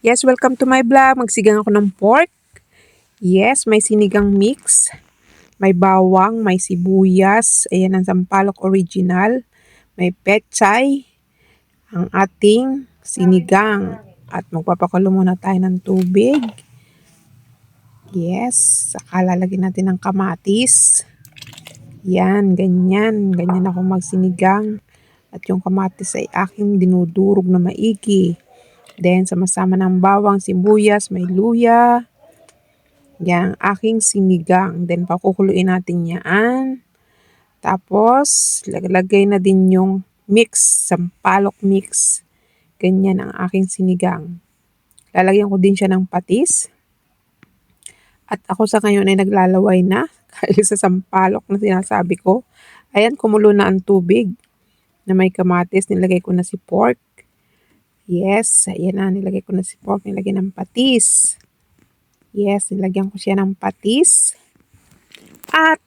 Yes, welcome to my vlog. Magsigang ako ng pork. Yes, may sinigang mix. May bawang, may sibuyas. Ayan ang sampalok original. May pechay. Ang ating sinigang. At magpapakulo muna tayo ng tubig. Yes, saka lalagyan natin ng kamatis. Yan, ganyan. Ganyan ako magsinigang. At yung kamatis ay aking dinudurog na maigi. Then, sama-sama ng bawang, sibuyas, may luya. Yan, aking sinigang. Then, pakukuluin natin yan. Tapos, lagay na din yung mix, sampalok mix. Ganyan ang aking sinigang. Lalagyan ko din siya ng patis. At ako sa ngayon ay naglalaway na. Kahit sa sampalok na sinasabi ko. Ayan, kumulo na ang tubig na may kamatis. Nilagay ko na si pork. Yes, ayan na, nilagay ko na si pork, nilagay ng patis. Yes, nilagyan ko siya ng patis. At,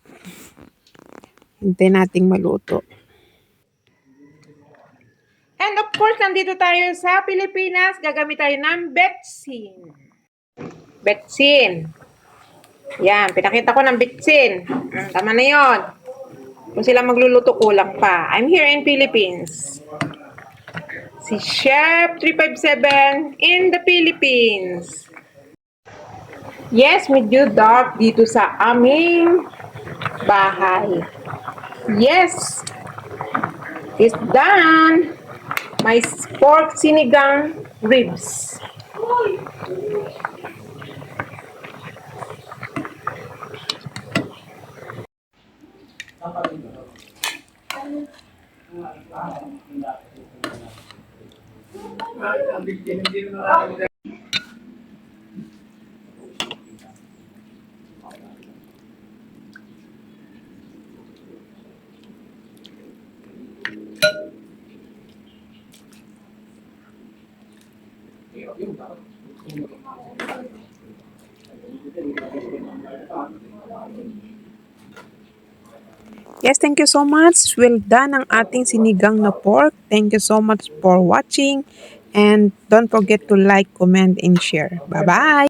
hintayin nating maluto. And of course, nandito tayo sa Pilipinas, gagamit tayo ng betsin. Betsin. Yan, pinakita ko ng betsin. Tama na yon. Kung sila magluluto, kulang pa. I'm here in Philippines. Si Chef 357 in the Philippines. Yes, medyo dark dito sa aming bahay. Yes, it's done. My pork sinigang ribs. Yes, thank you so much. Well done ang ating sinigang na pork. Thank you so much for watching. And don't forget to like, comment, and share. Bye-bye!